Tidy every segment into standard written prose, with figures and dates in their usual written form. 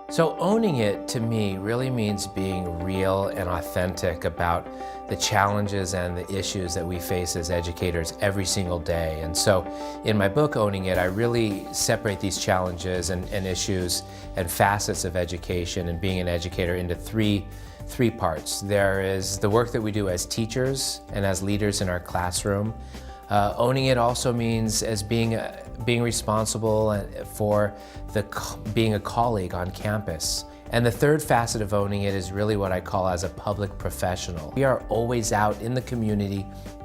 So owning it to me really means being real and authentic about the challenges and the issues that we face as educators every single day. And so in my book, Owning It, I really separate these challenges and issues and facets of education and being an educator into three parts. There is the work that we do as teachers and as leaders in our classroom. Owning it also means as being responsible for being a colleague on campus. And the third facet of owning it is really what I call as a public professional. We are always out in the community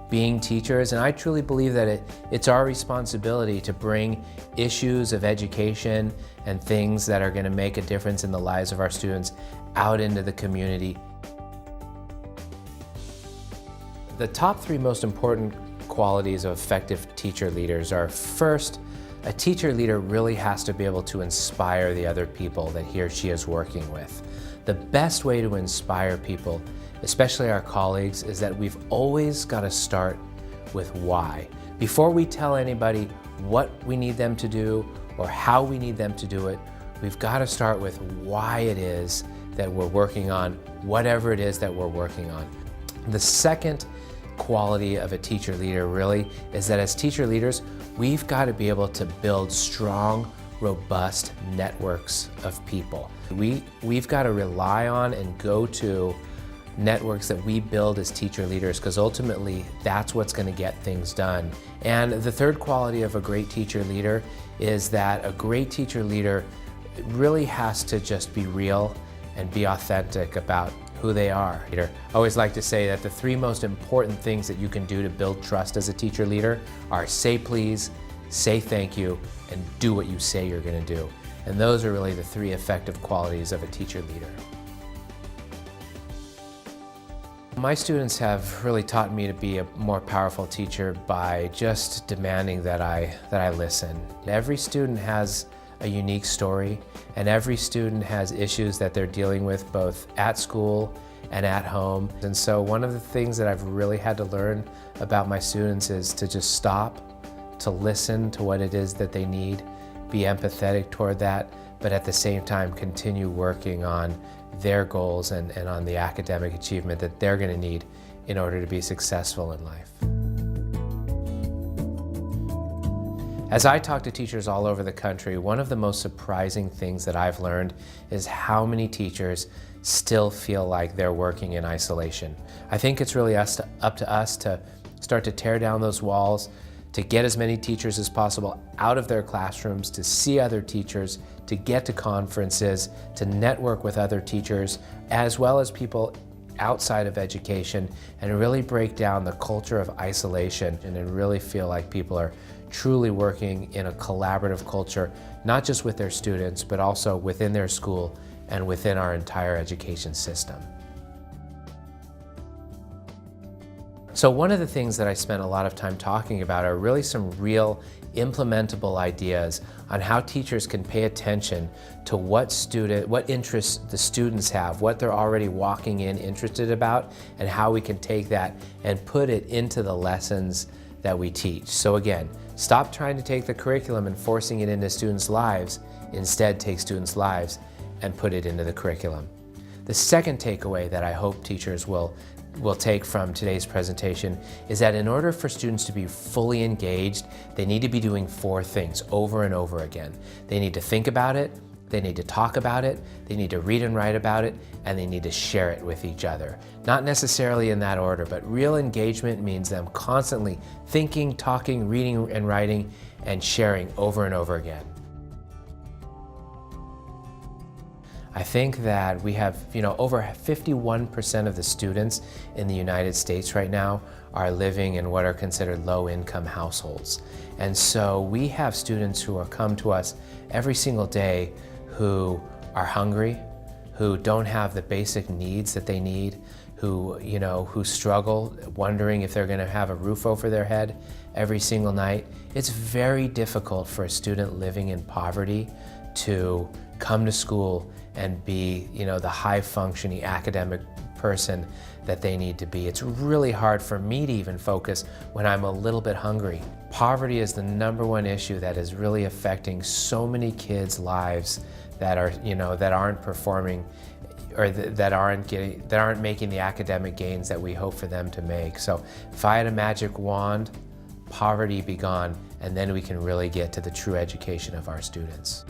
being teachers, and I truly believe that it's our responsibility to bring issues of education and things that are going to make a difference in the lives of our students out into the community. The top three most important qualities of effective teacher leaders are: first, a teacher leader really has to be able to inspire the other people that he or she is working with. The best way to inspire people, especially our colleagues, is that we've always got to start with why. Before we tell anybody what we need them to do or how we need them to do it, we've got to start with why it is that we're working on whatever it is that we're working on. The second quality of a teacher leader really is that as teacher leaders, we've got to be able to build strong, robust networks of people. We've got to rely on and go to networks that we build as teacher leaders, because ultimately that's what's going to get things done. And the third quality of a great teacher leader is that a great teacher leader really has to just be real and be authentic about who they are. I always like to say that the three most important things that you can do to build trust as a teacher leader are say please, say thank you, and do what you say you're going to do. And those are really the three effective qualities of a teacher leader. My students have really taught me to be a more powerful teacher by just demanding that I listen. Every student has a unique story, and every student has issues that they're dealing with both at school and at home. And so one of the things that I've really had to learn about my students is to just stop, to listen to what it is that they need, be empathetic toward that, but at the same time continue working on their goals and on the academic achievement that they're going to need in order to be successful in life. As I talk to teachers all over the country, one of the most surprising things that I've learned is how many teachers still feel like they're working in isolation. I think it's really up to us to start to tear down those walls, to get as many teachers as possible out of their classrooms, to see other teachers, to get to conferences, to network with other teachers, as well as people outside of education, and really break down the culture of isolation and really feel like people are truly working in a collaborative culture, not just with their students, but also within their school and within our entire education system. So one of the things that I spent a lot of time talking about are really some real implementable ideas on how teachers can pay attention to what interests the students have, what they're already walking in interested about, and how we can take that and put it into the lessons that we teach. So again, stop trying to take the curriculum and forcing it into students' lives. Instead, take students' lives and put it into the curriculum. The second takeaway that I hope teachers will take from today's presentation is that in order for students to be fully engaged, they need to be doing four things over and over again. They need to think about it, they need to talk about it, they need to read and write about it, and they need to share it with each other. Not necessarily in that order, but real engagement means them constantly thinking, talking, reading and writing, and sharing over and over again. I think that we have, over 51% of the students in the United States right now are living in what are considered low-income households. And so we have students who come to us every single day who are hungry, who don't have the basic needs that they need, who struggle, wondering if they're going to have a roof over their head every single night. It's very difficult for a student living in poverty to come to school and be, the high-functioning academic person that they need to be. It's really hard for me to even focus when I'm a little bit hungry. Poverty is the #1 issue that is really affecting so many kids' lives that are, that aren't performing or that aren't making the academic gains that we hope for them to make. So if I had a magic wand, poverty be gone, and then we can really get to the true education of our students.